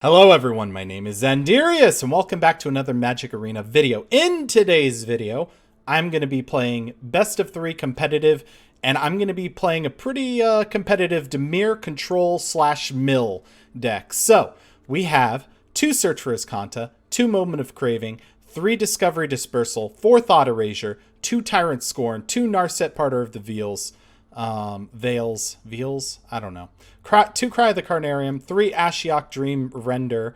Hello everyone, my name is Xandierious and welcome back to another Magic Arena video. In today's video, I'm going to be playing Best of 3 competitive, and I'm going to be playing a pretty competitive Dimir control / mill deck. So, we have 2 Search for Azcanta, 2 Moment of Craving, 3 Discovery Dispersal, 4 Thought Erasure, 2 Tyrant Scorn, 2 Narset Parter of the Veils, Veils? I don't know. 2 Cry of the Carnarium, 3 Ashiok Dream Render,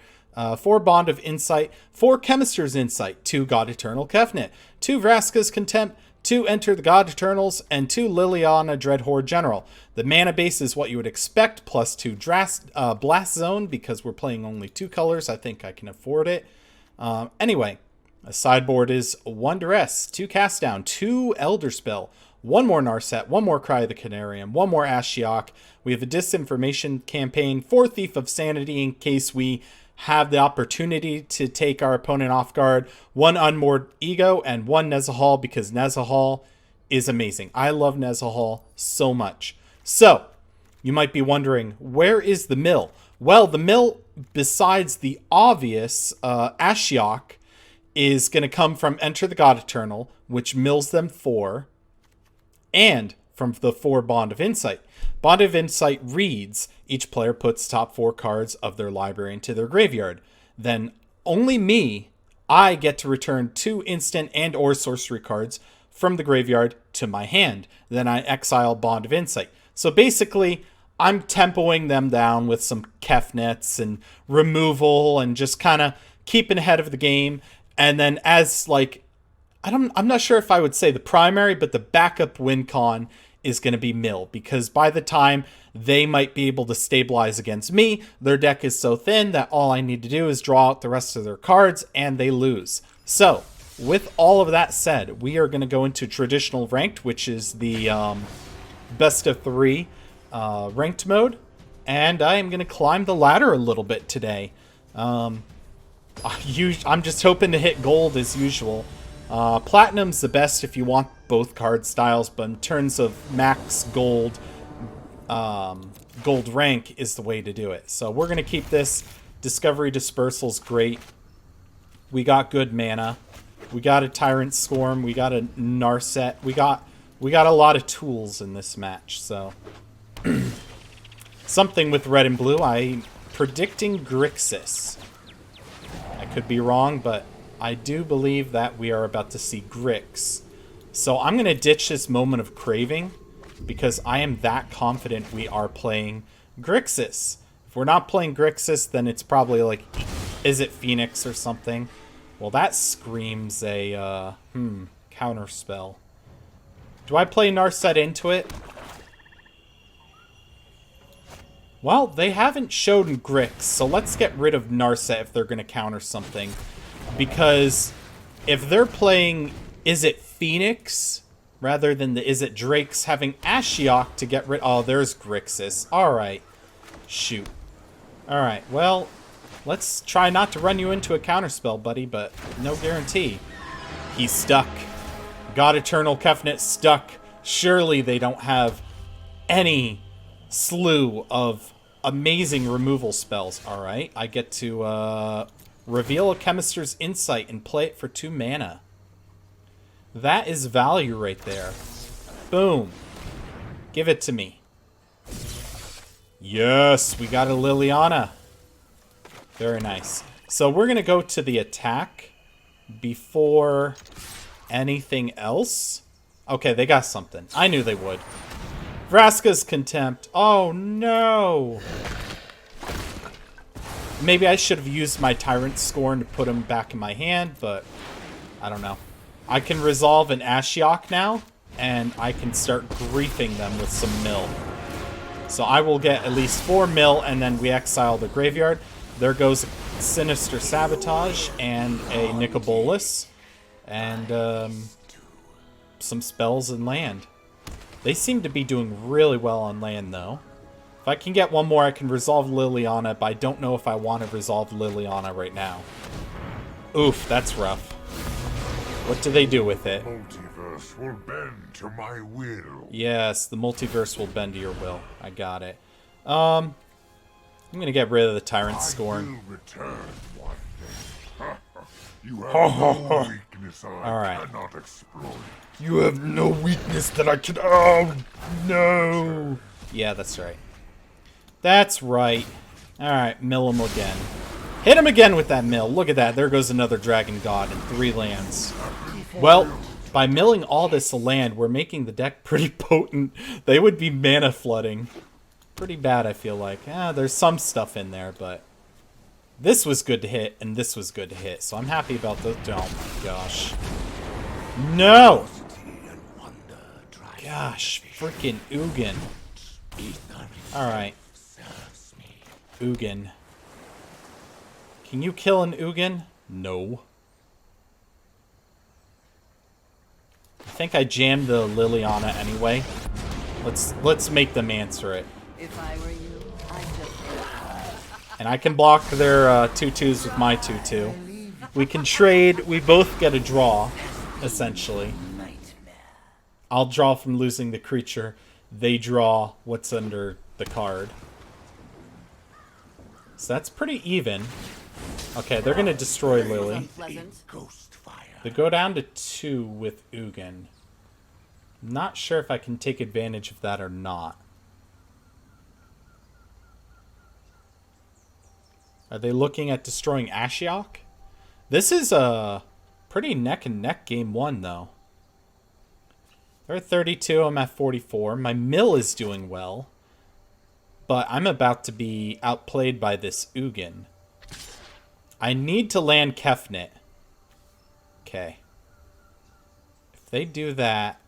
4 Bond of Insight, 4 Chemister's Insight, 2 God Eternal Kefnet, 2 Vraska's Contempt, 2 Enter the God Eternals, and 2 Liliana Dreadhorde General. The mana base is what you would expect, plus 2 Blast Zone, because we're playing only 2 colors. I think I can afford it. Anyway, a sideboard is 1 Duress, 2 Cast Down, 2 Elder Spell, 1 more Narset, 1 more Cry of the Canarium, 1 more Ashiok. We have a Disinformation campaign, 4 Thief of Sanity in case we have the opportunity to take our opponent off guard, 1 Unmoored Ego, and 1 Nezahal because Nezahal is amazing. I love Nezahal so much. So, you might be wondering, where is the mill? Well, the mill, besides the obvious Ashiok, is going to come from Enter the God Eternal, which mills them 4. And from the 4 Bond of Insight. Bond of Insight reads, each player puts top 4 cards of their library into their graveyard. Then only I get to return 2 instant and or sorcery cards from the graveyard to my hand. Then I exile Bond of Insight. So basically, I'm tempoing them down with some Kefnets and removal and just kind of keeping ahead of the game. And then as I'm not sure if I would say the primary, but the backup win con is going to be mill, because by the time they might be able to stabilize against me, their deck is so thin that all I need to do is draw out the rest of their cards and they lose. So, with all of that said, we are going to go into traditional ranked, which is the best of 3 ranked mode, and I am going to climb the ladder a little bit today. I'm just hoping to hit gold as usual. Platinum's the best if you want both card styles, but in terms of max gold, gold rank is the way to do it. So we're going to keep this. Discovery Dispersal's great. We got good mana. We got a Tyrant Scorn. We got a Narset. We got a lot of tools in this match. So something with red and blue. I'm predicting Grixis. I could be wrong, but I do believe that we are about to see Grix. So I'm going to ditch this Moment of Craving because I am that confident we are playing Grixis. If we're not playing Grixis, then it's probably like, is it Phoenix or something? Well, that screams a, counter spell. Do I play Narset into it? Well, they haven't shown Grix, so let's get rid of Narset if they're going to counter something. Because if they're playing Is It Phoenix rather than the Is It Drakes, having Ashiok to get rid... Oh, there's Grixis. Alright. Shoot. Alright, well, let's try not to run you into a counterspell, buddy, but no guarantee. He's stuck. God Eternal Kefnet stuck. Surely they don't have any slew of amazing removal spells. Alright, I get to... reveal a Chemister's Insight and play it for 2 mana. That is value right there. Boom. Give it to me. Yes, we got a Liliana. Very nice. So we're going to go to the attack before anything else. Okay, they got something. I knew they would. Vraska's Contempt. Oh, no. Maybe I should have used my Tyrant Scorn to put him back in my hand, but I don't know. I can resolve an Ashiok now, and I can start griefing them with some mill. So I will get at least 4 mill, and then we exile the graveyard. There goes a Sinister Sabotage and a Nicobolus, and some spells and land. They seem to be doing really well on land, though. If I can get 1 more, I can resolve Liliana, but I don't know if I want to resolve Liliana right now. Oof, that's rough. What do they do with it? Multiverse will bend to my will. Yes, the multiverse will bend to your will. I got it. I'm gonna get rid of the Tyrant I Scorn. will return one day. You have no weakness I Alright. cannot exploit. You have no weakness that I can... Oh, no! Yeah, that's right. That's right. Alright, mill him again. Hit him again with that mill. Look at that. There goes another Dragon God in 3 lands. Well, by milling all this land, we're making the deck pretty potent. They would be mana flooding. Pretty bad, I feel like. There's some stuff in there, but... This was good to hit, and this was good to hit. So I'm happy about those. Oh my gosh. No! Gosh, freaking Ugin. Alright. Ugin. Can you kill an Ugin? No. I think I jammed the Liliana anyway. Let's make them answer it. If I were you, I'd just... And I can block their 2/2s with my 2/2. We can trade. We both get a draw, essentially. I'll draw from losing the creature. They draw what's under the card. So that's pretty even. Okay, they're going to destroy Lily. Unpleasant. They go down to 2 with Ugin. Not sure if I can take advantage of that or not. Are they looking at destroying Ashiok? This is a pretty neck-and-neck game 1, though. They're at 32, I'm at 44. My mill is doing well. But I'm about to be outplayed by this Ugin. I need to land Kefnet. Okay. If they do that...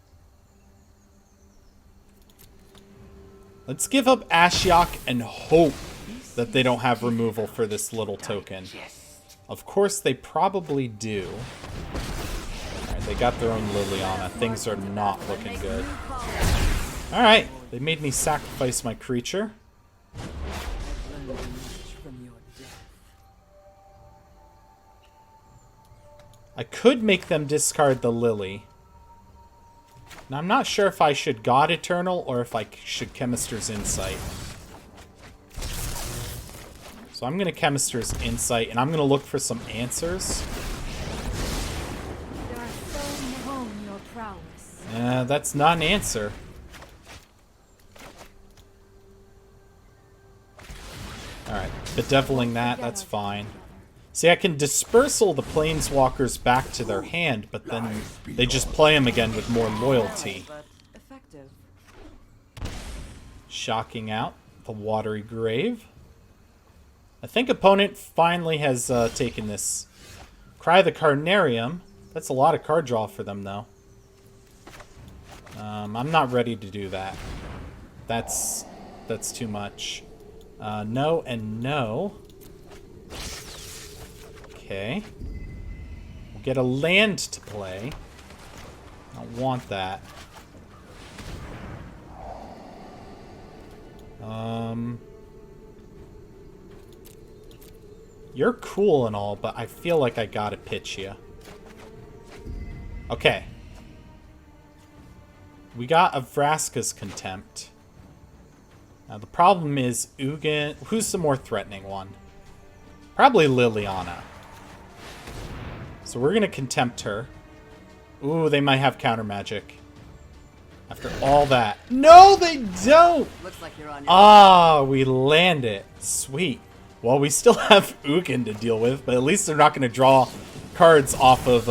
Let's give up Ashiok and hope that they don't have removal for this little token. Of course they probably do. Alright, they got their own Liliana. Things are not looking good. Alright, they made me sacrifice my creature. I could make them discard the Lily. Now, I'm not sure if I should God Eternal or if I should Chemister's Insight. So I'm going to Chemister's Insight, and I'm going to look for some answers. There are so known your prowess. That's not an answer. Alright, bedeviling that's fine. See, I can dispersal the Planeswalkers back to their hand, but then they just play them again with more loyalty. But effective. Shocking out the Watery Grave. I think opponent finally has taken this. Cry the Carnarium. That's a lot of card draw for them, though. I'm not ready to do that. That's too much. No and no. Okay. We'll get a land to play. I don't want that. You're cool and all, but I feel like I gotta pitch you. Okay. We got a Vraska's Contempt. Now the problem is Ugin. Who's the more threatening one? Probably Liliana. So we're gonna Contempt her. Ooh, they might have counter magic. After all that. No, they don't! Looks like you're on your We land it. Sweet. Well, we still have Ugin to deal with, but at least they're not gonna draw cards off of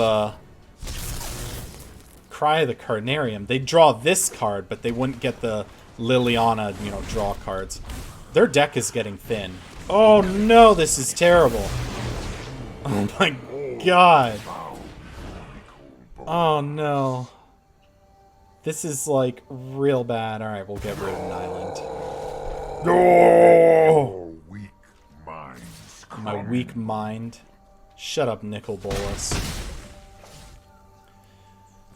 Cry of the Carnarium. They'd draw this card, but they wouldn't get the Liliana, draw cards. Their deck is getting thin. Oh no, this is terrible. Oh my god. Oh no. This is like real bad. Alright, we'll get rid of an island. Oh, weak minds. My weak mind. Shut up, Nicol Bolas.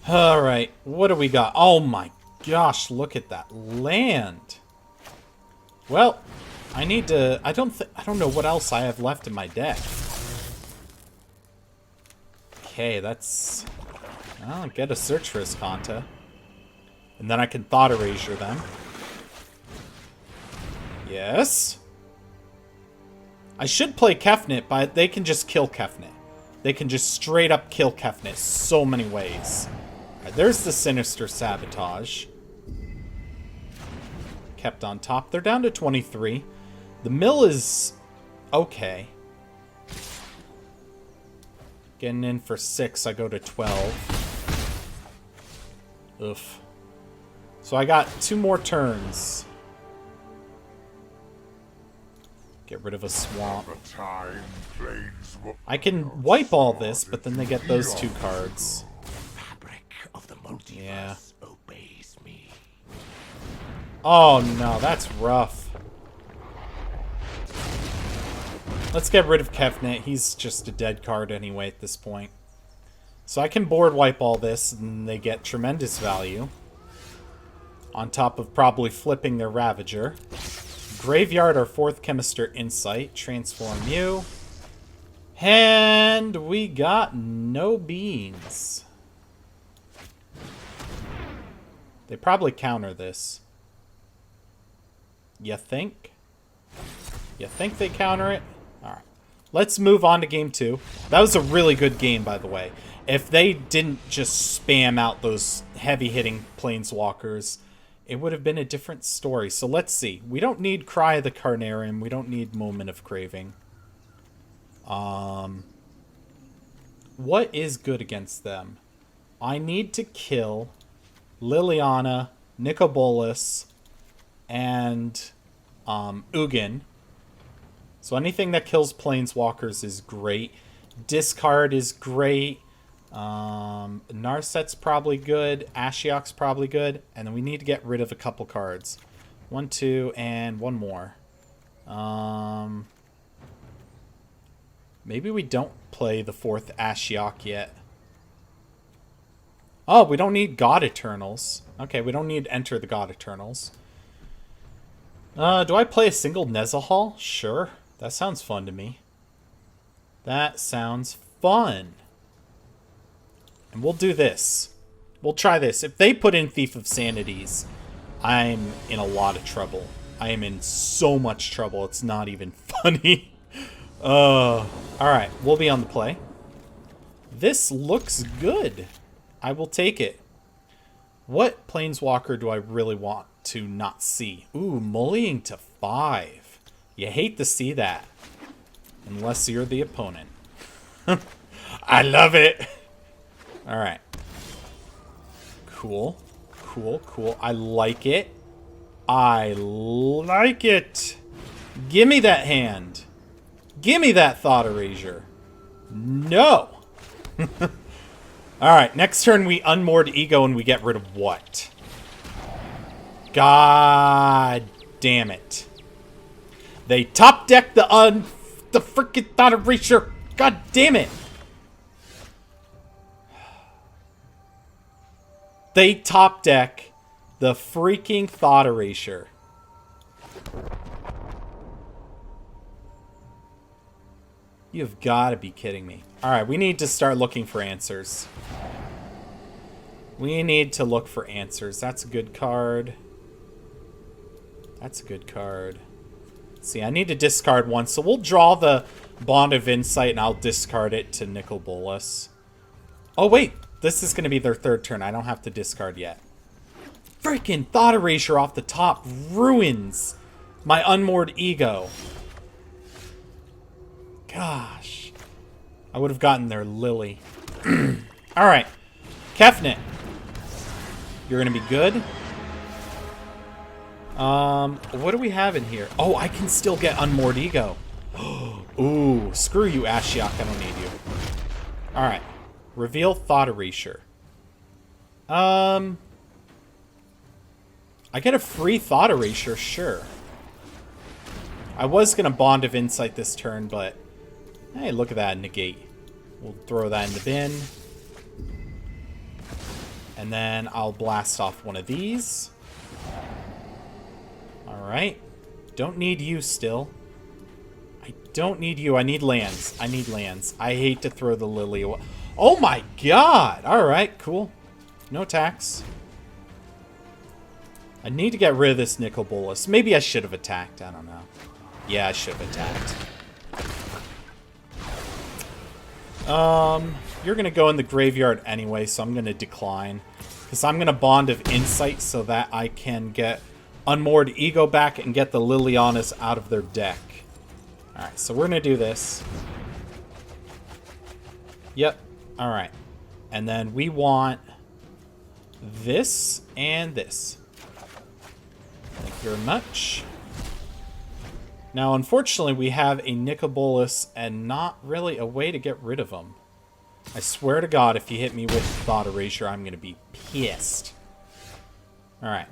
Alright, what do we got? Oh my gosh, look at that land. Well, I need to... I don't know what else I have left in my deck. Okay, that's... I'll get a Search for Escanta. And then I can Thought Erasure them. Yes. I should play Kefnet, but they can just kill Kefnet. They can just straight up kill Kefnet so many ways. Alright, there's the Sinister Sabotage. Kept on top. They're down to 23. The mill is okay. Getting in for 6, I go to 12. Oof. So I got 2 more turns. Get rid of a swamp. I can wipe all this, but then they get those 2 cards. Yeah. Oh no, that's rough. Let's get rid of Kefnet. He's just a dead card anyway at this point. So I can board wipe all this, and they get tremendous value. On top of probably flipping their Ravager. Graveyard our 4th Chemister Insight. Transform you. And we got no beans. They probably counter this. You think? You think they counter it? Alright. Let's move on to game 2. That was a really good game, by the way. If they didn't just spam out those heavy-hitting Planeswalkers, it would have been a different story. So let's see. We don't need Cry of the Carnarium. We don't need Moment of Craving. What is good against them? I need to kill Liliana, Nicobolus, and Ugin. So anything that kills Planeswalkers is great. Discard is great. Narset's probably good. Ashiok's probably good. And then we need to get rid of a couple cards. 1, 2, and 1 more. Maybe we don't play the 4th Ashiok yet. Oh, we don't need God Eternals. Okay, we don't need to enter the God Eternals. Do I play a single Nezahal? Sure. That sounds fun to me. That sounds fun. And we'll do this. We'll try this. If they put in Thief of Sanities, I'm in a lot of trouble. I am in so much trouble. It's not even funny. Alright, we'll be on the play. This looks good. I will take it. What Planeswalker do I really want to not see? Ooh, mullying to 5. You hate to see that. Unless you're the opponent. I love it. Alright. Cool. Cool, cool. I like it. I like it. Give me that hand. Give me that Thought Erasure. No. Alright, next turn we unmoored Ego and we get rid of what? God damn it. They top deck the freaking Thought Erasure. God damn it. They top deck the freaking Thought Erasure. You've got to be kidding me. Alright, we need to start looking for answers. We need to look for answers. That's a good card. That's a good card. Let's see, I need to discard one, so we'll draw the Bond of Insight and I'll discard it to Nicol Bolas. Oh, wait. This is going to be their 3rd turn. I don't have to discard yet. Freaking Thought Erasure off the top ruins my unmoored Ego. Gosh. I would have gotten their Lily. Alright. Kefnet. You're going to be good. What do we have in here? Oh, I can still get unmoored Ego. Ooh, screw you, Ashiok. I don't need you. Alright. Reveal Thought Erasure. I get a free Thought Erasure, sure. I was going to Bond of Insight this turn, but... Hey, look at that, negate. We'll throw that in the bin. And then I'll blast off one of these. Alright. Don't need you still. I don't need you. I need lands. I need lands. I hate to throw the Lily away. Oh my god! Alright, cool. No attacks. I need to get rid of this Nicol Bolas. Maybe I should have attacked. I don't know. Yeah, I should have attacked. You're going to go in the graveyard anyway, so I'm going to decline. Because I'm going to Bond of Insight so that I can get Unmoored Ego back and get the Lilianas out of their deck. Alright, so we're going to do this. Yep. Alright. And then we want this and this. Thank you very much. Now, unfortunately, we have a Nicobolus and not really a way to get rid of him. I swear to God, if you hit me with Thought Erasure, I'm going to be pissed. Alright.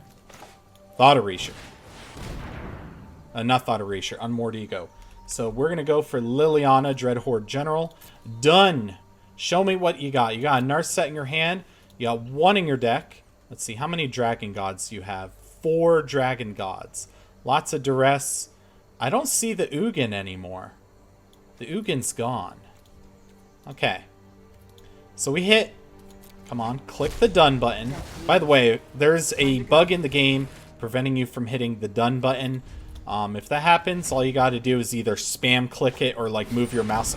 Thought Erasure. Not Thought Erasure. Unmoored Ego. So we're going to go for Liliana, Dreadhorde General. Done! Show me what you got. You got a Narset in your hand. You got one in your deck. Let's see. How many Dragon Gods do you have? 4 Dragon Gods. Lots of Duress. I don't see the Ugin anymore. The Ugin's gone. Okay. So we hit... Come on. Click the done button. By the way, there's a bug in the game preventing you from hitting the done button. If that happens, all you got to do is either spam click it or like move your mouse.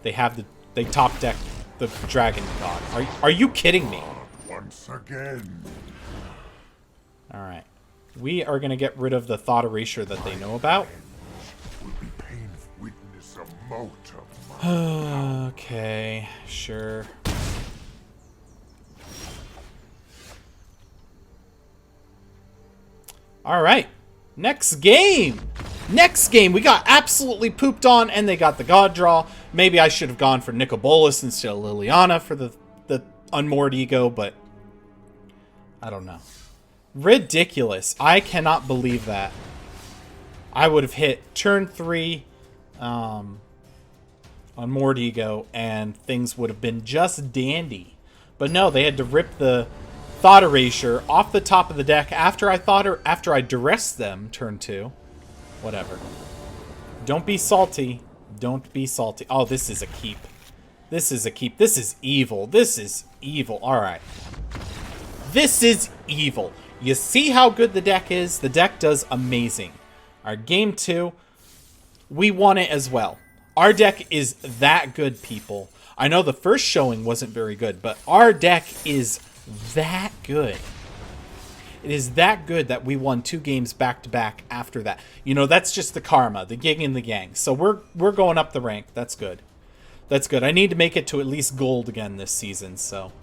They top deck the Dragon God. Are you kidding me? Once again. Alright. We are going to get rid of the Thought Erasure that they know about. Will be painful witness a moat of Okay, sure. Alright. Next game! Next game! We got absolutely pooped on and they got the God Draw. Maybe I should have gone for Nicobolus instead of Liliana for the Unmoored Ego, but I don't know. Ridiculous. I cannot believe that. I would have hit turn 3 Unmoored Ego and things would have been just dandy. But no, they had to rip the Thought Erasure off the top of the deck after I duressed them turn 2. Whatever. Don't be salty. Don't be salty. Oh, this is a keep. This is a keep. This is evil. This is evil. Alright. This is evil. You see how good the deck is? The deck does amazing. Our game 2, we won it as well. Our deck is that good, people. I know the first showing wasn't very good, but our deck is that good. It is that good that we won 2 games back-to-back after that. You know, that's just the karma, the yin and the yang. So we're going up the rank. That's good. That's good. I need to make it to at least gold again this season, so...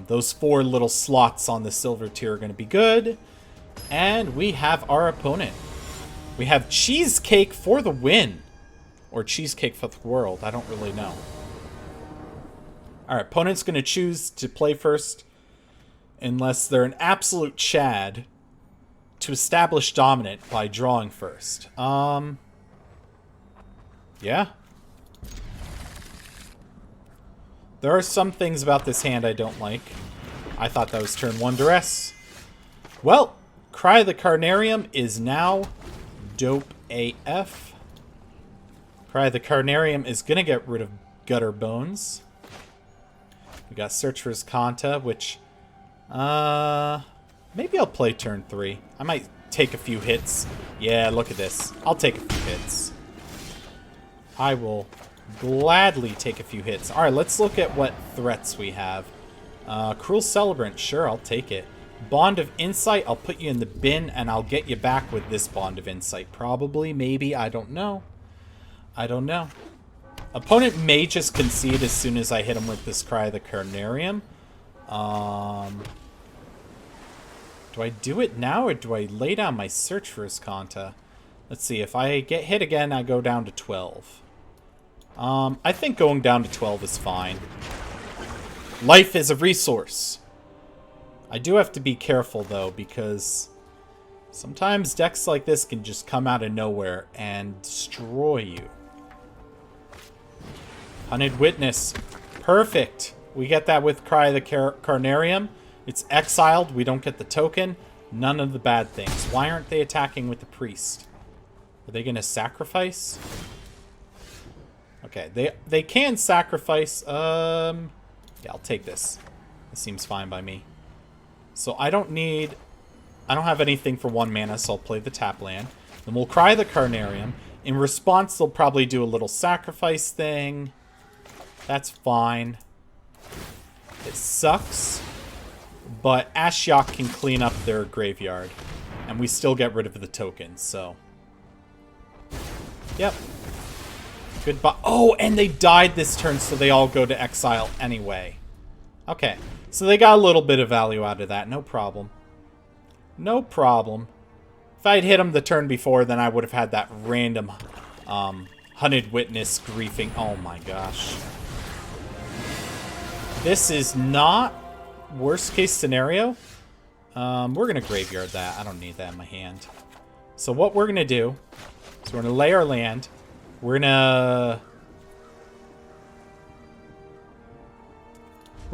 those 4 little slots on the silver tier are going to be good. And we have our opponent. We have Cheesecake for the win. Or Cheesecake for the world. I don't really know. Our opponent's going to choose to play first. Unless they're an absolute Chad. To establish dominant by drawing first. Yeah. There are some things about this hand I don't like. I thought that was turn 1 Duress. Well, Cry the Carnarium is now dope AF. Cry the Carnarium is going to get rid of Gutter Bones. We got Search for his Kanta, which... maybe I'll play turn 3. I might take a few hits. Yeah, look at this. I'll take a few hits. I will... gladly take a few hits. Alright, let's look at what threats we have. Cruel Celebrant, sure, I'll take it. Bond of Insight, I'll put you in the bin and I'll get you back with this Bond of Insight. Probably, maybe, I don't know. I don't know. Opponent may just concede as soon as I hit him with this Cry the Carnarium. Do I do it now or do I lay down my Search for his Kanta? Let's see, if I get hit again, I go down to 12. I think going down to 12 is fine. Life is a resource. I do have to be careful, though, because sometimes decks like this can just come out of nowhere and destroy you. Hunted Witness. Perfect. We get that with Cry the Carnarium. It's exiled. We don't get the token. None of the bad things. Why aren't they attacking with the Priest? Are they going to sacrifice? Okay, they can sacrifice. Yeah, I'll take this. This seems fine by me. So I don't have anything for 1 mana, so I'll play the tap land. Then we'll Cry the Carnarium. In response, they'll probably do a little sacrifice thing. That's fine. It sucks, but Ashiok can clean up their graveyard, and we still get rid of the tokens, so... Yep. Goodbye. Oh, and they died this turn, so they all go to exile anyway. Okay, so they got a little bit of value out of that. No problem. No problem. If I'd hit them the turn before, then I would have had that random Hunted Witness griefing. Oh my gosh. This is not worst case scenario. We're going to graveyard that. I don't need that in my hand. So what we're going to do is we're going to lay our land. We're going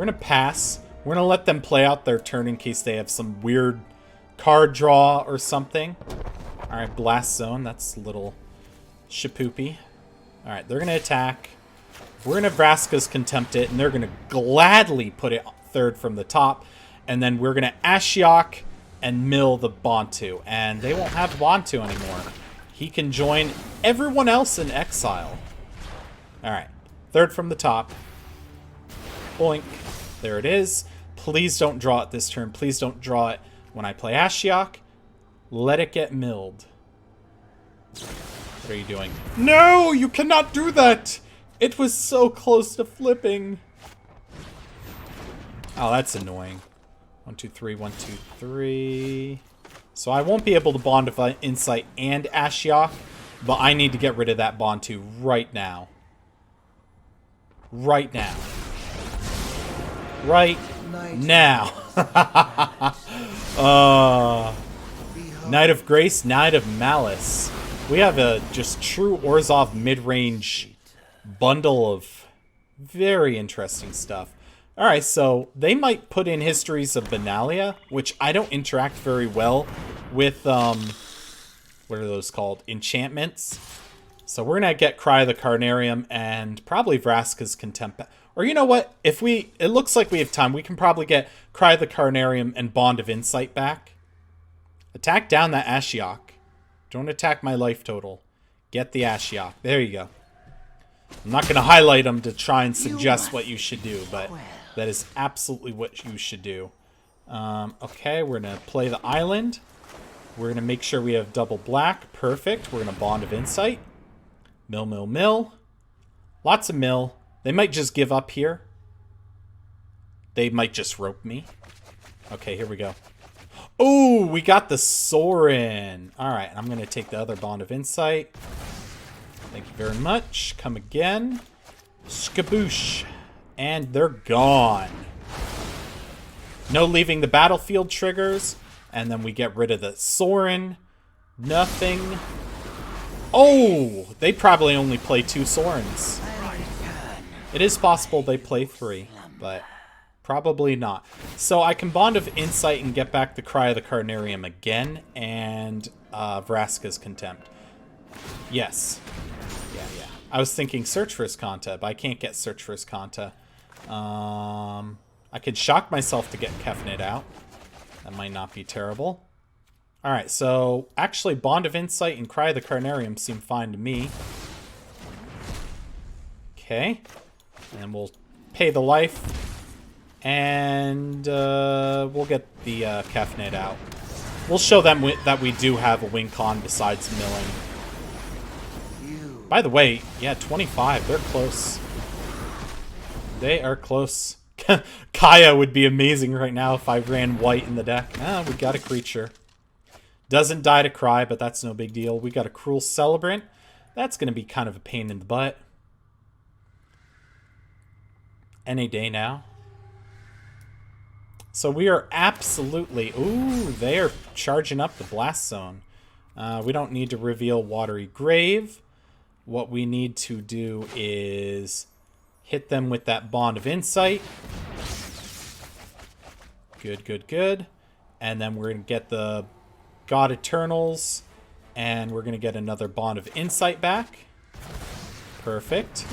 to pass. We're going to let them play out their turn in case they have some weird card draw or something. Alright, Blast Zone. That's a little shapoopy. Alright, they're going to attack. We're going to Vraska's Contempt it, and they're going to gladly put it third from the top. And then we're going to Ashiok and mill the Bontu. And they won't have Bontu anymore. He can join everyone else in exile. Alright, third from the top. Boink. There it is. Please don't draw it this turn. Please don't draw it when I play Ashiok. Let it get milled. What are you doing? No, you cannot do that! It was so close to flipping. Oh, that's annoying. 1, 2, 3, 1, 2, 3. So I won't be able to Bond of Insight and Ashiok, but I need to get rid of that Bontu right now. Right now. Right now. Knight of Grace, Knight of Malice. We have a just true Orzhov mid-range bundle of very interesting stuff. Alright, so they might put in Histories of Benalia, which I don't interact very well with, what are those called? Enchantments. So we're going to get Cry of the Carnarium and probably Vraska's Contempt. Or you know what? If it looks like we have time, we can probably get Cry of the Carnarium and Bond of Insight back. Attack down that Ashiok. Don't attack my life total. Get the Ashiok. There you go. I'm not going to highlight them to try and suggest what you should do, but that is absolutely what you should do. Okay, we're going to play the island. We're going to make sure we have double black. Perfect. We're going to Bond of Insight. Mill, mill, mill. Lots of mill. They might just give up here. They might just rope me. Okay, here we go. Oh, we got the Sorin. All right, I'm going to take the other Bond of Insight. Thank you very much. Come again. Skaboosh. And they're gone. No leaving the battlefield triggers. And then we get rid of the Sorin. Nothing. Oh, they probably only play 2 Sorins. It is possible they play 3, but probably not. So I can Bond of Insight and get back the Cry of the Carnarium again, and Vraska's Contempt. Yes. Yeah. I was thinking Search for Iskanta, but I can't get Search for Iskanta. I could shock myself to get Kefnet out. That might not be terrible. Alright, so actually Bond of Insight and Cry of the Carnarium seem fine to me. Okay. And we'll pay the life. And we'll get the Kefnet out. We'll show them that we do have a win con besides milling. By the way, yeah, 25. They're close. They are close. Kaya would be amazing right now if I ran white in the deck. Ah, we got a creature. Doesn't die to Cry, but that's no big deal. We got a Cruel Celebrant. That's going to be kind of a pain in the butt. Any day now. So we are absolutely... Ooh, they are charging up the Blast Zone. We don't need to reveal Watery Grave. What we need to do is hit them with that Bond of Insight. Good. And then we're going to get the God Eternals. And we're going to get another Bond of Insight back. Perfect.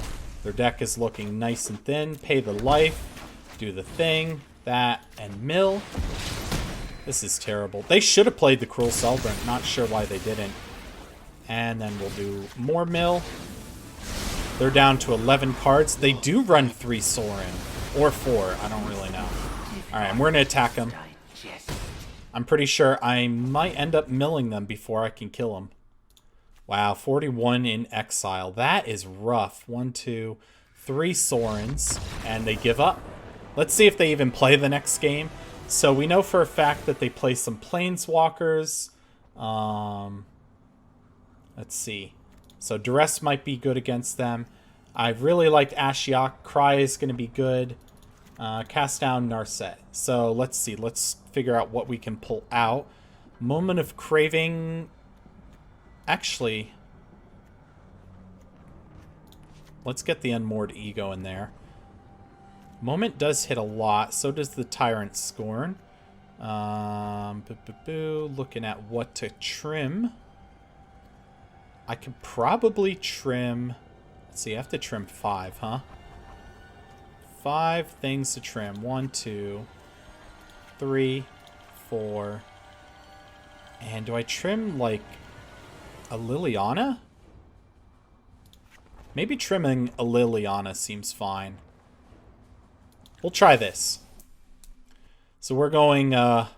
Their deck is looking nice and thin. Pay the life. Do the thing. That. And mill. This is terrible. They should have played the Cruel Celebrant. Not sure why they didn't. And then we'll do more mill. They're down to 11 cards. They do run 3 Sorin. Or 4. I don't really know. Alright, and we're going to attack them. I'm pretty sure I might end up milling them before I can kill them. Wow, 41 in exile. That is rough. 1, 2, 3 Sorins. And they give up. Let's see if they even play the next game. So we know for a fact that they play some Planeswalkers. Let's see. So Duress might be good against them. I really liked Ashiok. Cry is going to be good. Cast down Narset. So let's see. Let's figure out what we can pull out. Moment of Craving. Actually, let's get the Unmoored Ego in there. Moment does hit a lot. So does the Tyrant Scorn. Looking at what to trim. I could probably trim... Let's see, I have to trim 5, huh? 5 things to trim. 1, 2, 3, 4. And do I trim, like, a Liliana? Maybe trimming a Liliana seems fine. We'll try this. So we're going, we're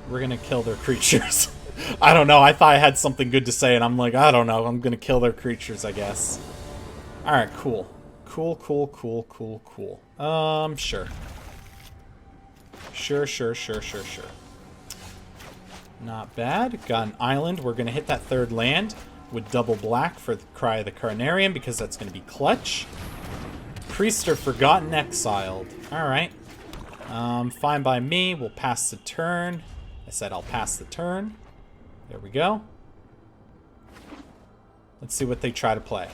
gonna kill their creatures. I don't know. I thought I had something good to say, and I'm like, I don't know. I'm gonna kill their creatures, I guess. Alright, cool. Cool. Sure. Sure. Not bad. Got an island. We're gonna hit that 3rd land with double black for the Cry of the Carnarium, because that's gonna be clutch. Priest or Forgotten Exiled. Alright. Fine by me. We'll pass the turn. I said I'll pass the turn. There we go. Let's see what they try to play.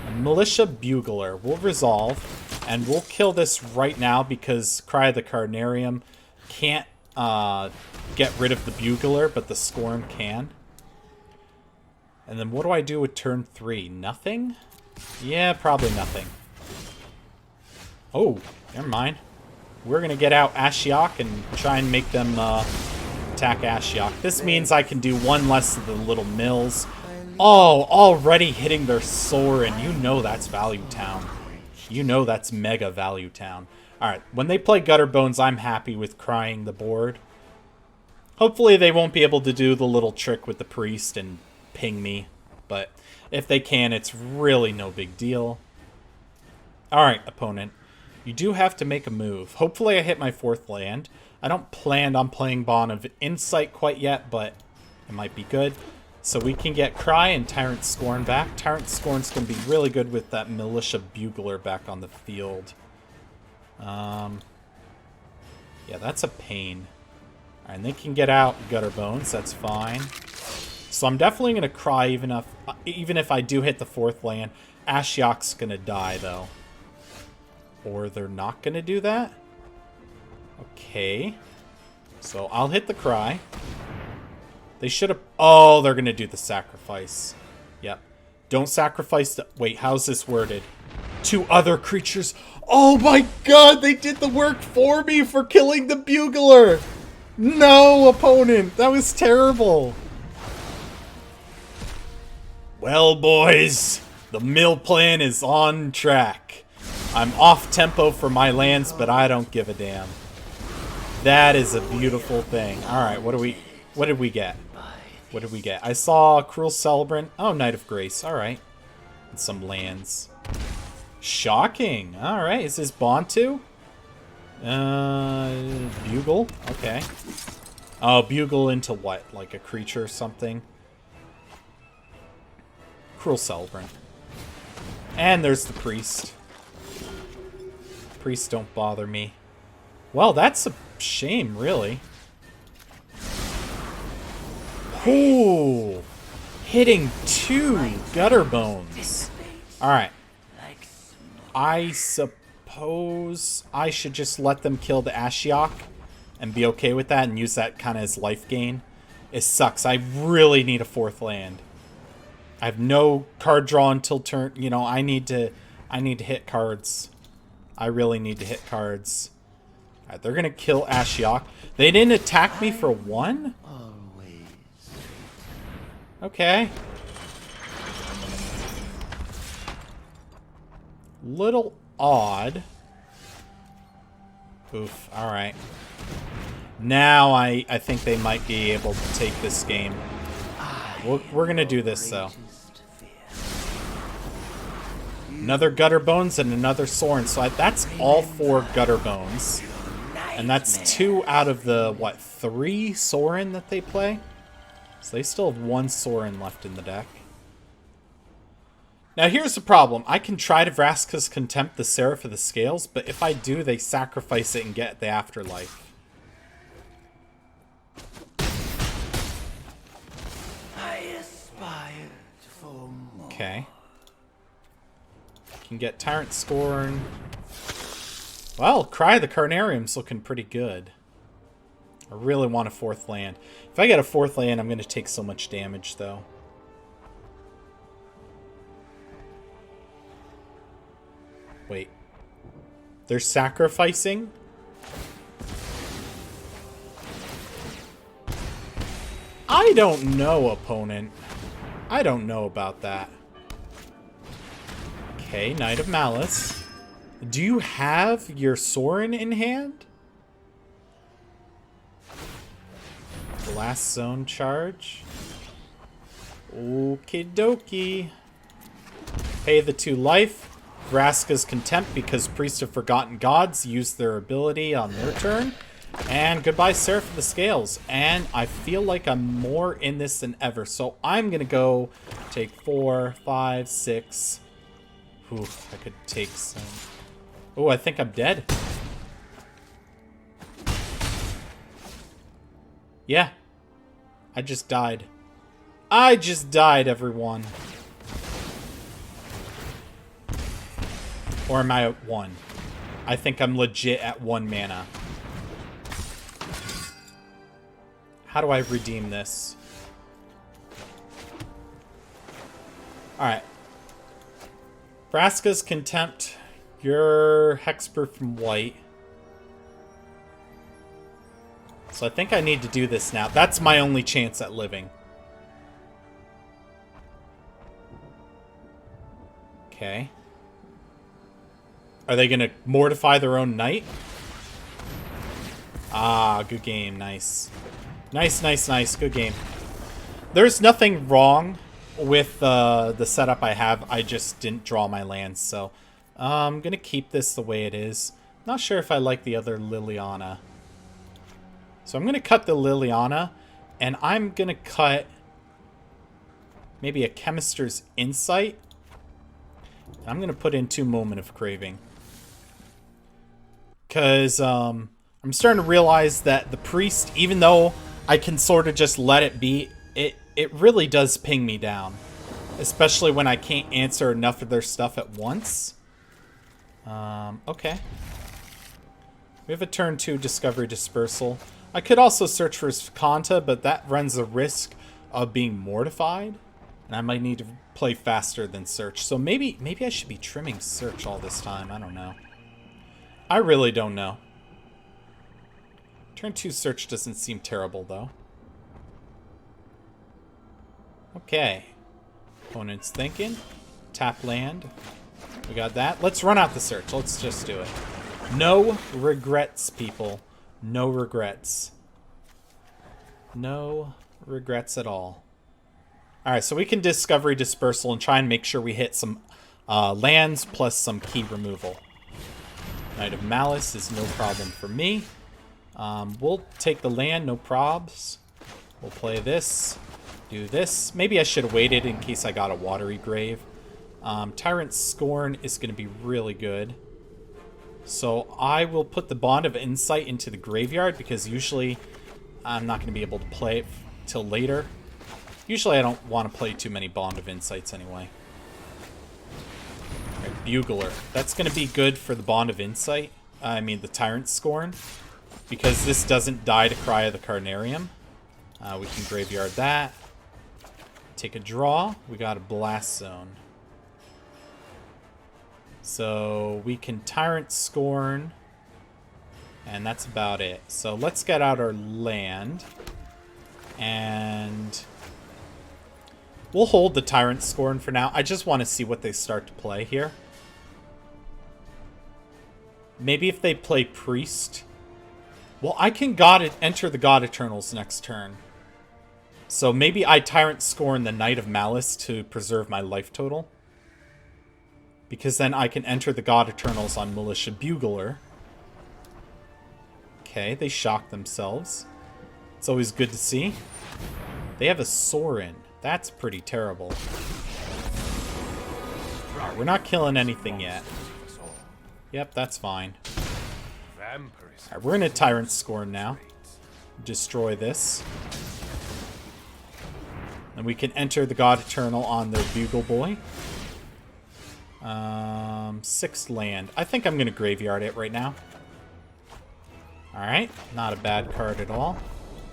A Militia Bugler. We'll resolve. And we'll kill this right now because Cry of the Carnarium can't get rid of the Bugler, but the Scorn can. And then what do I do with turn 3? Nothing? Yeah, probably nothing. Oh, never mind. We're going to get out Ashiok and try and make them attack Ashiok. This means I can do 1 less of the little mills. Oh, already hitting their Sorin. You know that's Value Town. You know that's mega Value Town. Alright, when they play Gutter Bones, I'm happy with crying the board. Hopefully they won't be able to do the little trick with the Priest and ping me. But if they can, it's really no big deal. Alright, opponent. You do have to make a move. Hopefully I hit my 4th land. I don't plan on playing Bond of Insight quite yet, but it might be good. So we can get Cry and Tyrant Scorn back. Tyrant Scorn's going to be really good with that Militia Bugler back on the field. Yeah, that's a pain. Alright, and they can get out Gutter Bones. That's fine. So I'm definitely going to Cry even if I do hit the 4th land. Ashiok's going to die, though. Or they're not going to do that? Okay. So I'll hit the Cry. They should have... Oh, they're going to do the sacrifice. Yep. Don't sacrifice the... Wait, how's this worded? 2 other creatures. Oh my god, they did the work for me for killing the Bugler. No, opponent. That was terrible. Well, boys. The mill plan is on track. I'm off tempo for my lands, but I don't give a damn. That is a beautiful thing. Alright, what did we get? What did we get? I saw Cruel Celebrant. Oh, Knight of Grace. Alright. And some lands. Shocking. Alright, is this Bond too? Bugle? Okay. Oh, Bugle into what? Like a creature or something? Cruel Celebrant. And there's the Priest. Priests don't bother me. Well, that's a shame, really. Ooh, hitting 2 Gutter Bones. Alright. I suppose I should just let them kill the Ashiok and be okay with that and use that kind of as life gain. It sucks. I really need a 4th land. I have no card draw until turn. You know, I need to hit cards. I really need to hit cards. Alright, they're gonna kill Ashiok. They didn't attack me for 1? Okay. Little odd. Oof, alright. Now I think they might be able to take this game. We're gonna do this, though. Another Gutter Bones and another Soren. So that's all 4 Gutter Bones. And that's 2 out of the, what, 3 Soren that they play? So they still have 1 Soren left in the deck. Now here's the problem. I can try to Vraska's Contempt the Seraph of the Scales, but if I do, they sacrifice it and get the Afterlife. I aspired for more. Okay. Can get Tyrant Scorn. Well, Cry of the Carnarium's looking pretty good. I really want a 4th land. If I get a 4th land, I'm going to take so much damage, though. Wait. They're sacrificing? I don't know, opponent. I don't know about that. Okay, Knight of Malice. Do you have your Soren in hand? Blast Zone charge. Okie dokie. Pay the 2 life. Vraska's Contempt because Priest of Forgotten Gods used their ability on their turn. And goodbye, Seraph of the Scales. And I feel like I'm more in this than ever. So I'm going to go take 4, 5, 6. Ooh, I could take some. Oh, I think I'm dead. Yeah. I just died. I just died, everyone. Or am I at 1? I think I'm legit at 1 mana. How do I redeem this? Alright. Vraska's Contempt. You're Hexproof from white. So I think I need to do this now. That's my only chance at living. Okay. Are they going to mortify their own knight? Ah, good game. Nice. Nice, nice, nice. Good game. There's nothing wrong with the setup I have. I just didn't draw my lands, so I'm going to keep this the way it is. Not sure if I like the other Liliana. So I'm going to cut the Liliana, and I'm going to cut maybe a Chemister's Insight. I'm going to put in 2 Moment of Craving. Because I'm starting to realize that the Priest, even though I can sort of just let it be, it really does ping me down. Especially when I can't answer enough of their stuff at once. Okay. We have a turn 2 Discovery Dispersal. I could also search for Kanta, but that runs the risk of being mortified. And I might need to play faster than search. So maybe I should be trimming search all this time. I don't know. I really don't know. Turn 2 search doesn't seem terrible, though. Okay. Opponent's thinking. Tap land. We got that. Let's run out the search. Let's just do it. No regrets, people. No regrets. No regrets at all. Alright, so we can Discovery Dispersal and try and make sure we hit some lands plus some key removal. Knight of Malice is no problem for me. We'll take the land, no probs. We'll play this. Do this. Maybe I should have waited in case I got a Watery Grave. Tyrant Scorn is going to be really good. So I will put the Bond of Insight into the graveyard because usually I'm not going to be able to play it till later. Usually I don't want to play too many Bond of Insights anyway. Right, Bugler. That's going to be good for the Bond of Insight. I mean the Tyrant Scorn. Because this doesn't die to Cry of the Carnarium. We can graveyard that. Take a draw. We got a Blast Zone. So we can Tyrant Scorn. And that's about it. So let's get out our land. And we'll hold the Tyrant Scorn for now. I just want to see what they start to play here. Maybe if they play Priest. Well, I can enter the God Eternals next turn. So maybe I Tyrant Scorn the Knight of Malice to preserve my life total. Because then I can enter the God Eternals on Militia Bugler. Okay, they shock themselves. It's always good to see. They have a Sorin. That's pretty terrible. Alright, we're not killing anything yet. Yep, that's fine. Alright, we're in a Tyrant Scorn now. Destroy this. And we can enter the God Eternal on their Bugle Boy. 6 land. I think I'm going to graveyard it right now. Alright, not a bad card at all.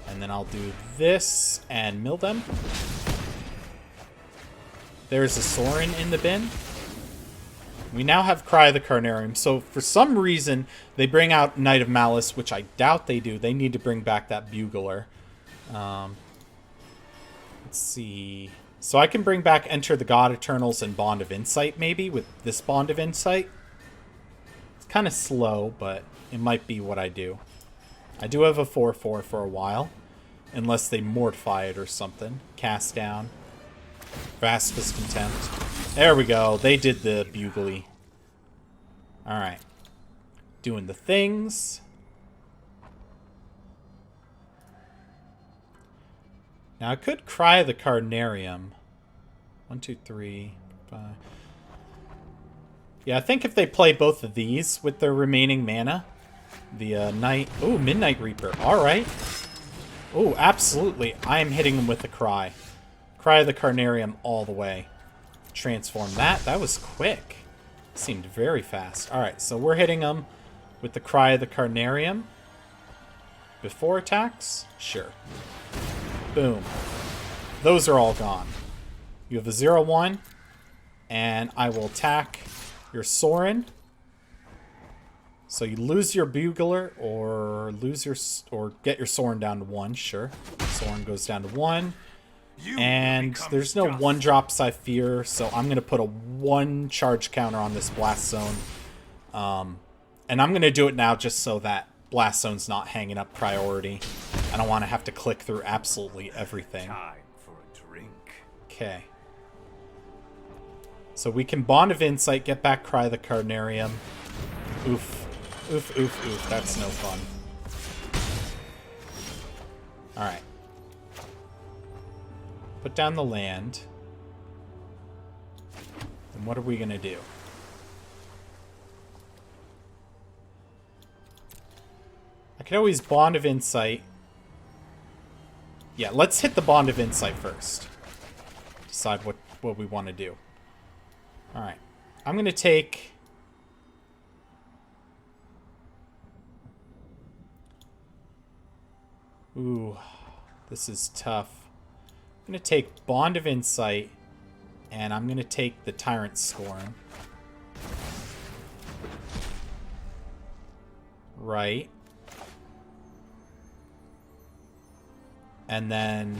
And then I'll do this and mill them. There's a Sorin in the bin. We now have Cry of the Carnarium. So for some reason, they bring out Knight of Malice, which I doubt they do. They need to bring back that Bugler. Let's see. So I can bring back Enter the God Eternals and Bond of Insight, maybe, with this Bond of Insight. It's kind of slow, but it might be what I do. I do have a 4/4 for a while. Unless they mortify it or something. Cast down. Vraska's Contempt. There we go. They did the bugly. Alright. Doing the things. Now I could Cry the Carnarium. 1, 2, 3, 5. Yeah, I think if they play both of these with their remaining mana. The Night... Ooh, Midnight Reaper. Alright. Ooh, absolutely. I am hitting them with the Cry. Cry of the Carnarium all the way. Transform that. That was quick. Seemed very fast. Alright, so we're hitting them with the Cry of the Carnarium. Before attacks? Sure. Boom. Those are all gone. You have a 0/1. And I will attack your Sorin. So you lose your Bugler or get your Sorin down to 1, sure. Sorin goes down to 1. And there's no 1-drops I fear, so I'm going to put a 1 charge counter on this Blast Zone. And I'm going to do it now just so that Blast Zone's not hanging up priority. I don't want to have to click through absolutely everything. Okay. So we can Bond of Insight, get back Cry the Carnarium. Oof. Oof, oof, oof. That's no fun. Alright. Put down the land. And what are we going to do? I could always Bond of Insight. Yeah, let's hit the Bond of Insight first. Decide what we want to do. Alright. I'm going to take... Ooh, this is tough. I'm going to take Bond of Insight, and I'm going to take the Tyrant Scorn. Right. And then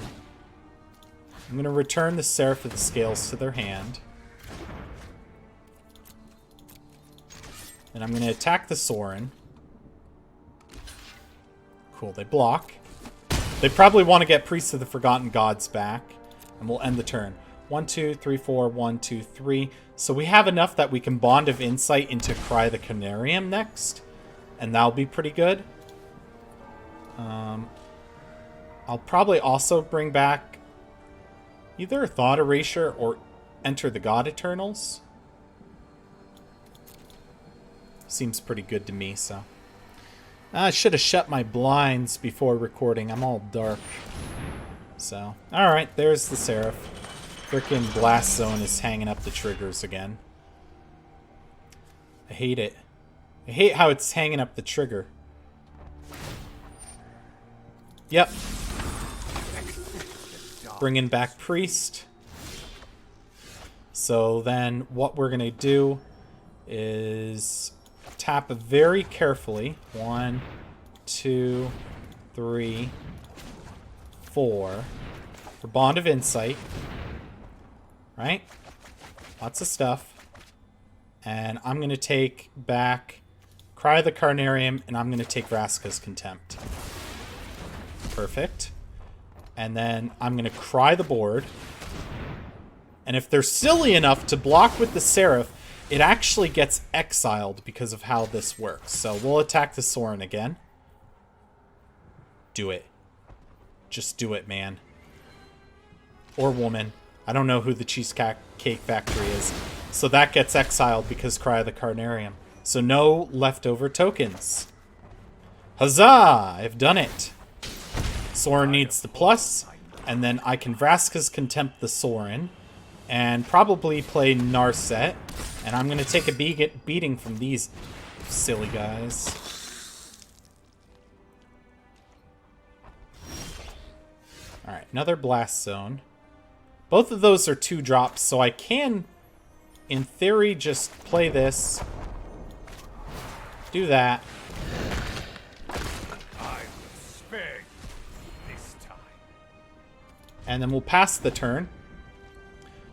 I'm going to return the Seraph of the Scales to their hand. And I'm going to attack the Sorin. Cool, they block. They probably want to get Priest of the Forgotten Gods back. And we'll end the turn. 1, 2, 3, 4, 1, 2, 3. So we have enough that we can Bond of Insight into Cry the Carnarium next. And that'll be pretty good. I'll probably also bring back either Thought Erasure or Enter the God Eternals. Seems pretty good to me, so... I should have shut my blinds before recording. I'm all dark. So, alright, there's the Seraph. Frickin' Blast Zone is hanging up the triggers again. I hate it. I hate how it's hanging up the trigger. Yep. Bringing back Priest. So then what we're going to do is... tap very carefully. 1, 2, 3, 4. For Bond of Insight. Right? Lots of stuff. And I'm going to take back Cry the Carnarium, and I'm going to take Vraska's Contempt. Perfect. And then I'm going to cry the board. And if they're silly enough to block with the Seraph, it actually gets exiled because of how this works. So we'll attack the Sorin again. Do it. Just do it, man. Or woman. I don't know who the Cheesecake Factory is. So that gets exiled because Cry of the Carnarium. So no leftover tokens. Huzzah! I've done it. Sorin needs the plus. And then I can Vraska's Contempt the Sorin. And probably play Narset. And I'm going to take a beating from these silly guys. Alright, another Blast Zone. Both of those are 2 drops, so I can, in theory, just play this. Do that. I will spare you this time. And then we'll pass the turn.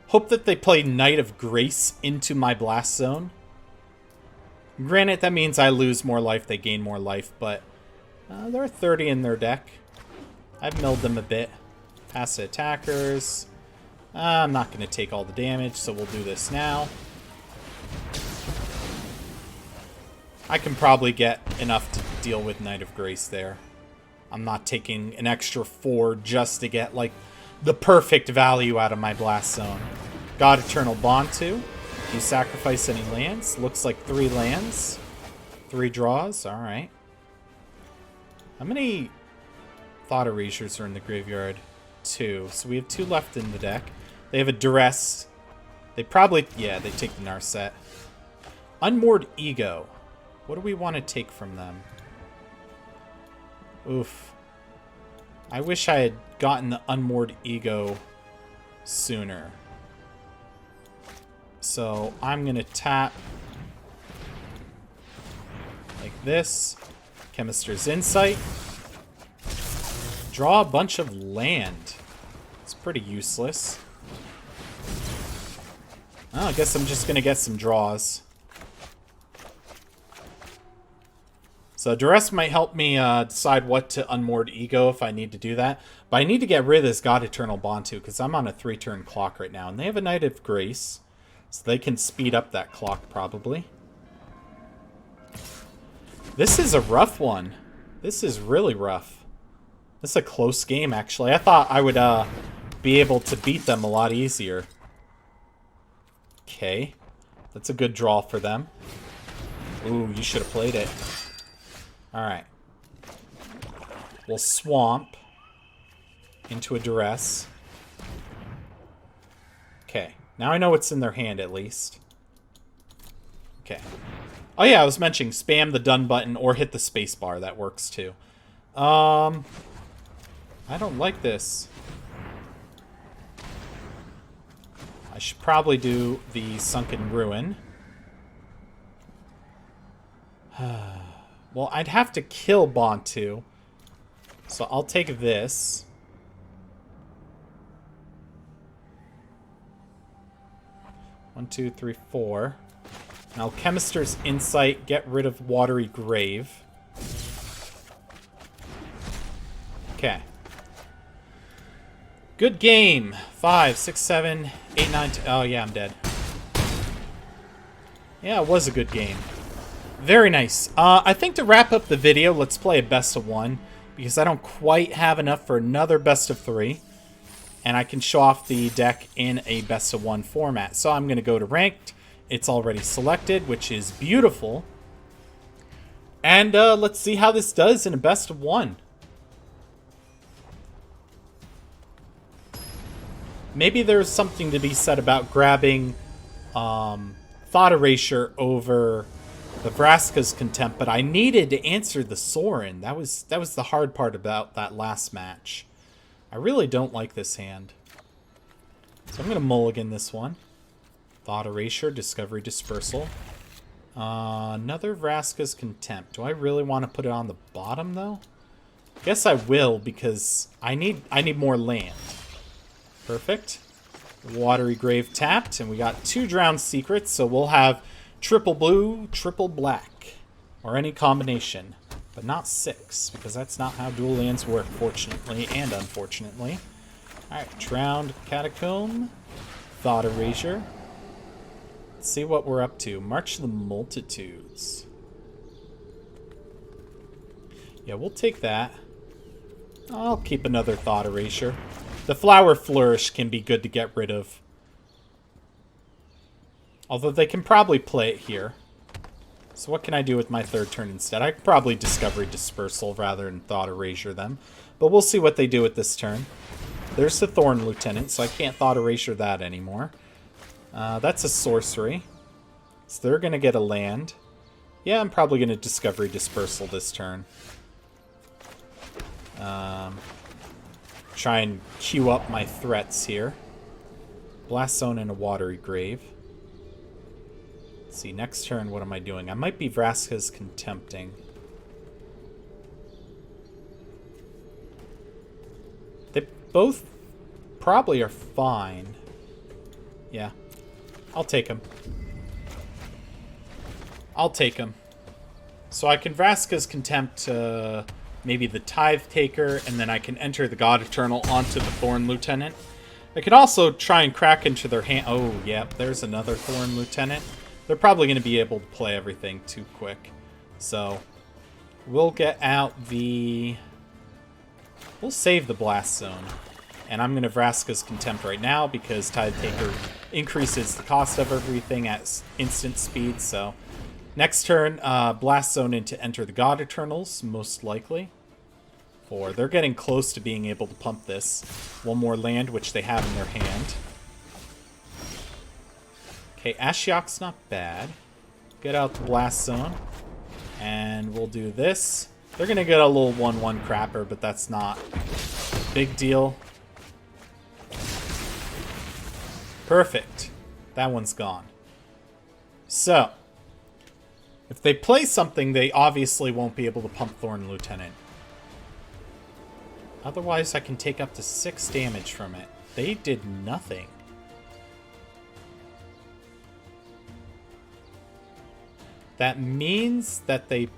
Hope that they play Knight of Grace into my Blast Zone. Granted, that means I lose more life, they gain more life, but there are 30 in their deck. I've milled them a bit. Pass the attackers. I'm not going to take all the damage, so we'll do this now. I can probably get enough to deal with Knight of Grace there. I'm not taking an extra 4 just to get, like, the perfect value out of my Blast Zone. God Eternal Bond 2. Do you sacrifice any lands? Looks like 3 lands. 3 draws. Alright. How many Thought Erasures are in the graveyard? 2. So we have 2 left in the deck. They have a Duress. They probably... Yeah, they take the Narset. Unmoored Ego. What do we want to take from them? Oof. I wish I had gotten the Unmoored Ego sooner. So I'm going to tap like this. Chemist's Insight. Draw a bunch of land. It's pretty useless. Oh, I guess I'm just going to get some draws. So Duress might help me decide what to Unmoored Ego if I need to do that. But I need to get rid of this God Eternal Bond too, because I'm on a 3-turn clock right now. And they have a Knight of Grace, so they can speed up that clock probably. This is a rough one. This is really rough. This is a close game, actually. I thought I would be able to beat them a lot easier. Okay. That's a good draw for them. Ooh, you should have played it. Alright. We'll Swamp into a Duress. Okay. Now I know what's in their hand, at least. Okay. Oh yeah, I was mentioning spam the done button or hit the space bar. That works too. I don't like this. I should probably do the Sunken Ruin. Well, I'd have to kill Bontu. So I'll take this. One, two, three, 4. And Alchemist's Insight, get rid of Watery Grave. Okay. Good game. 5, 6, 7, 8, 9, 10. Oh, yeah, I'm dead. Yeah, it was a good game. Very nice. I think to wrap up the video, let's play a best of 1. Because I don't quite have enough for another best of 3. And I can show off the deck in a best of 1 format. So I'm going to go to ranked. It's already selected, which is beautiful. And let's see how this does in a best of 1. Maybe there's something to be said about grabbing Thought Erasure over the Vraska's Contempt, but I needed to answer the Sorin. That was the hard part about that last match. I really don't like this hand. So I'm going to mulligan this one. Thought Erasure, Discovery Dispersal. Another Vraska's Contempt. Do I really want to put it on the bottom, though? Guess I will, because I need more land. Perfect. Watery Grave tapped, and we got 2 Drowned Secrets, so we'll have triple blue, triple black. Or any combination. But not 6, because that's not how dual lands work, fortunately and unfortunately. Alright, Drowned Catacomb. Thought Erasure. Let's see what we're up to. March of the Multitudes. Yeah, we'll take that. I'll keep another Thought Erasure. The Flower Flourish can be good to get rid of. Although they can probably play it here. So what can I do with my third turn instead? I could probably Discovery Dispersal rather than Thought Erasure them. But we'll see what they do with this turn. There's the Thorn Lieutenant, so I can't Thought Erasure that anymore. That's a sorcery. So they're going to get a land. Yeah, I'm probably going to Discovery Dispersal this turn. Try and queue up my threats here. Blast Zone and a Watery Grave. Let's see, next turn, what am I doing? I might be Vraska's Contempting. They both probably are fine. Yeah. I'll take them. I'll take them. So I can Vraska's Contempt maybe the Tithe Taker, and then I can enter the God Eternal onto the Thorn Lieutenant. I could also try and crack into their hand. Oh, yeah, there's another Thorn Lieutenant. They're probably going to be able to play everything too quick. So we'll get out the... We'll save the Blast Zone. And I'm going to Vraska's Contempt right now because Tithe Taker increases the cost of everything at instant speed. So next turn, Blast Zone into enter the God Eternals, most likely. Or they're getting close to being able to pump this. One more land, which they have in their hand. Okay, Ashiok's not bad. Get out the Blast Zone. And we'll do this. They're going to get a little 1/1 crapper, but that's not a big deal. Perfect. That one's gone. So, if they play something, they obviously won't be able to pump Thorn Lieutenant. Otherwise, I can take up to 6 damage from it. They did nothing. That means that they...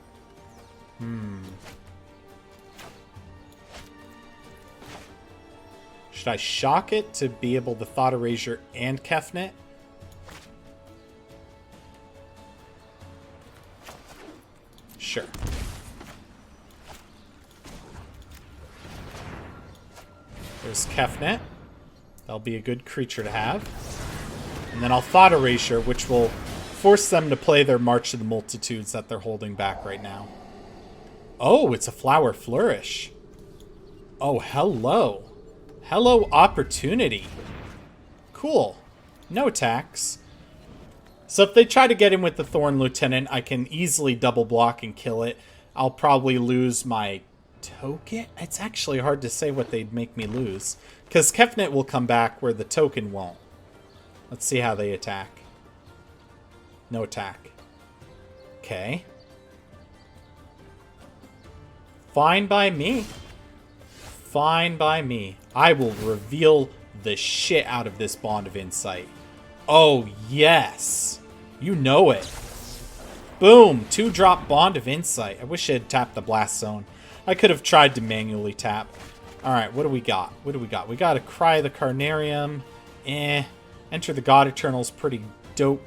Should I shock it to be able to Thought Erasure and Kefnet? Sure. There's Kefnet. That'll be a good creature to have. And then I'll Thought Erasure, which will force them to play their March of the Multitudes that they're holding back right now. Oh, it's a Flower Flourish. Oh, hello. Hello, Opportunity. Cool. No attacks. So if they try to get in with the Thorn Lieutenant, I can easily double block and kill it. I'll probably lose my token. It's actually hard to say what they'd make me lose. Because Kefnet will come back where the token won't. Let's see how they attack. No attack. Okay. Fine by me. Fine by me. I will reveal the shit out of this Bond of Insight. Oh, yes. You know it. Boom. 2-drop Bond of Insight. I wish I had tapped the Blast Zone. I could have tried to manually tap. Alright, what do we got? What do we got? We got to Cry the Carnarium. Enter the God Eternal's pretty dope.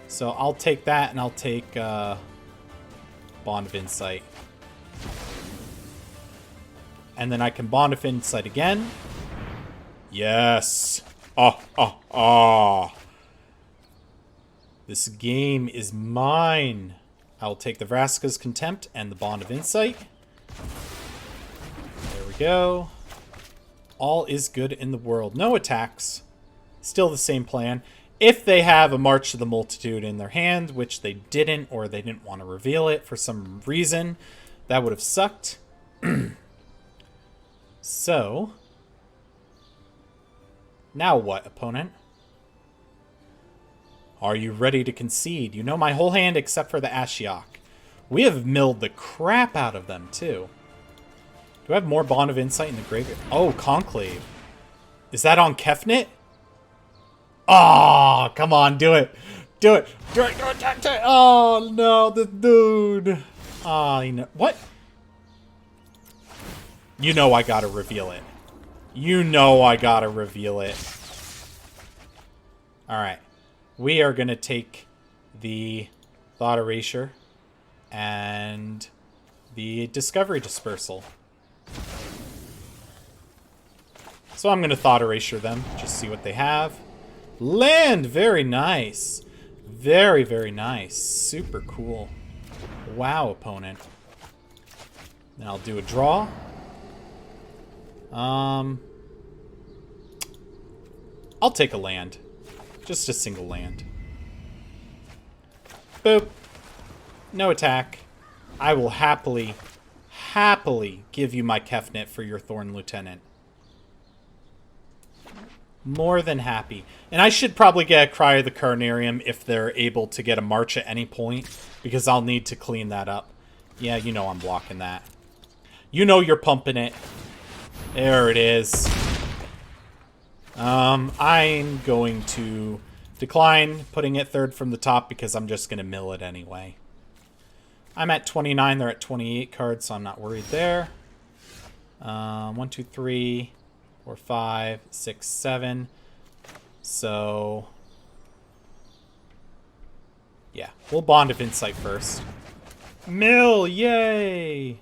So I'll take that, and I'll take Bond of Insight. And then I can Bond of Insight again. Yes. This game is mine. I'll take the Vraska's Contempt and the Bond of Insight. There we go. All is good in the world. No attacks. Still the same plan. If they have a March of the Multitude in their hand, which they didn't, or they didn't want to reveal it for some reason, that would have sucked. So, now what, opponent? Are you ready to concede? You know my whole hand except for the Ashiok. We have milled the crap out of them, too. Do I have more Bond of Insight in the graveyard? Oh, Conclave. Is that on Kefnet? Oh, come on, do it. Do it. Do it. Do it. Do it. Do it. Oh, no. The dude. Oh, you know. What? You know I gotta reveal it. You know I gotta reveal it. Alright. We are gonna take the Thought Erasure and the Discovery Dispersal. So I'm gonna Thought Erasure them. Just see what they have. Land! Very nice. Very, very nice. Super cool. Wow, opponent. Then I'll do a draw. I'll take a land. Just a single land. Boop. No attack. I will happily give you my Kefnet for your Thorn Lieutenant. More than happy. And I should probably get a Cry of the Carnarium if they're able to get a march at any point, because I'll need to clean that up. Yeah, you know I'm blocking that. You know you're pumping it. There it is. I'm going to decline putting it third from the top because I'm just going to mill it anyway. I'm at 29. They're at 28 cards, so I'm not worried there. 1, 2, 3, 4, 5, 6, 7. So, yeah. We'll Bond of Insight first. Mill! Yay!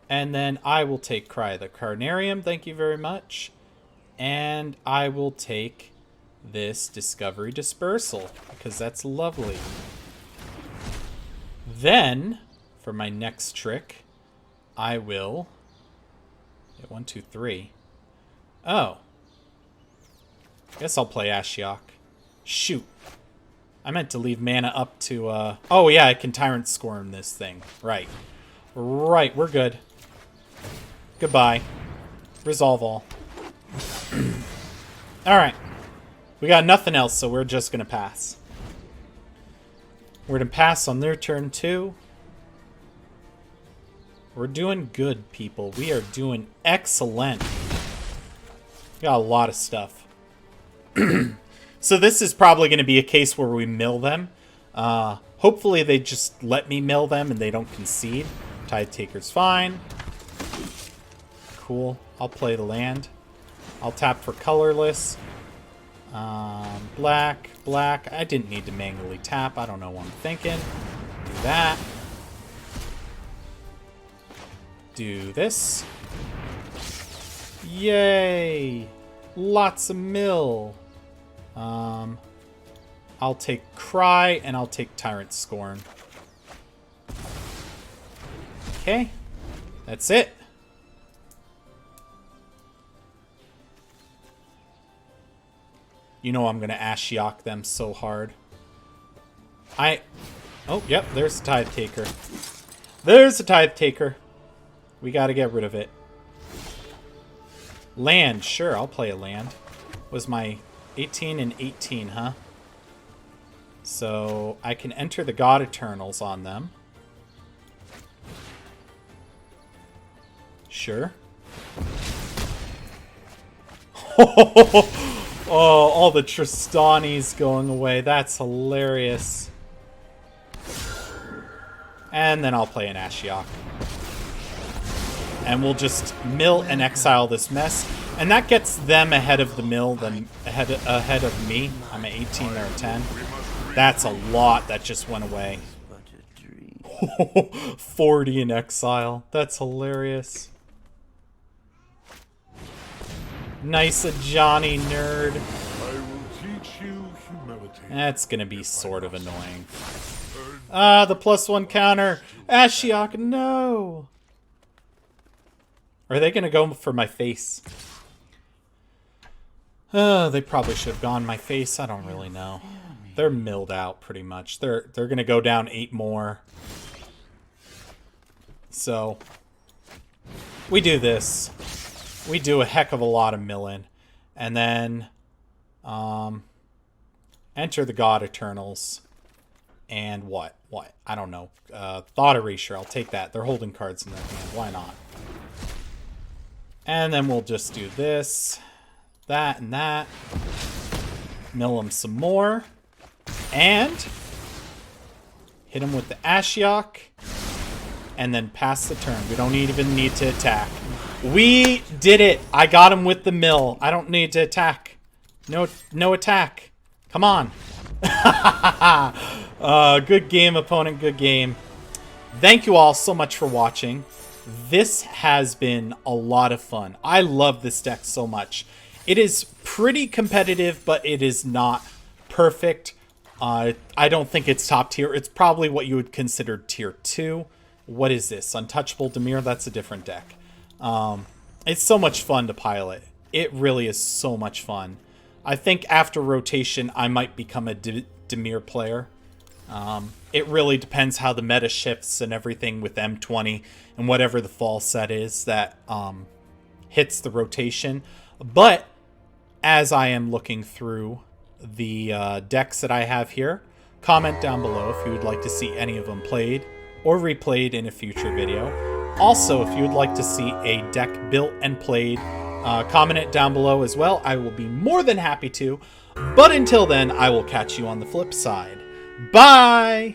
And then I will take Cry of the Carnarium. Thank you very much. And I will take this Discovery Dispersal, because that's lovely. Then, for my next trick, I will... Get 1, 2, 3. Oh. Guess I'll play Ashiok. Shoot. I meant to leave mana up to, Oh, yeah, I can Tyrant Scorn this thing. Right. Right, we're good. Goodbye. Resolve all. Alright. We got nothing else, so we're just gonna pass. We're gonna pass on their turn, too. We're doing good, people. We are doing excellent. We got a lot of stuff. So this is probably going to be a case where we mill them. Hopefully they just let me mill them and they don't concede. Tide Taker's fine. Cool. I'll play the land. I'll tap for colorless. Black, black. I didn't need to manually tap. I don't know what I'm thinking. Do that. Do this. Yay! Lots of mill. I'll take Cry and I'll take Tyrant Scorn. Okay. That's it. You know I'm going to Ashiok them so hard. Oh, yep, there's the Tithe Taker. There's the Tithe Taker. We got to get rid of it. Land, sure, I'll play a land. Was my 18 and 18, huh? So I can enter the God Eternals on them. Sure. Oh, all the Tristanis going away. That's hilarious. And then I'll play an Ashiok. And we'll just mill and exile this mess. And that gets them ahead of the mill, then ahead of me. I'm at 18, they're at 10. That's a lot that just went away. 40 in exile. That's hilarious. Nice Johnny nerd. I will teach you humility. That's gonna be sort of annoying. Ah, the +1 counter. Ashiok, no. Are they gonna go for my face? They probably should have gone my face. I don't really know. They're milled out pretty much. They're gonna go down 8 more. So we do this. We do a heck of a lot of milling. And then enter the God Eternals. And what? What? I don't know. Thought Erasure. I'll take that. They're holding cards in their hand. Why not? And then we'll just do this, that, and that. Mill them some more. And Hit him with the Ashiok. And then pass the turn. We don't even need to attack. We did it. I got him with the mill. I don't need to attack. No attack. Come on. Good game, opponent. Good game. Thank you all so much for watching. This has been a lot of fun. I love this deck so much. It is pretty competitive, but it is not perfect. I don't think it's top tier. It's probably what you would consider tier 2. What is this? Untouchable Dimir? That's a different deck. It's so much fun to pilot. It really is so much fun. I think after rotation, I might become a Dimir player. It really depends how the meta shifts and everything with M20 and whatever the fall set is that hits the rotation. But as I am looking through the decks that I have here, comment down below if you would like to see any of them played or replayed in a future video. Also, if you would like to see a deck built and played, comment it down below as well. I will be more than happy to. But until then, I will catch you on the flip side. Bye!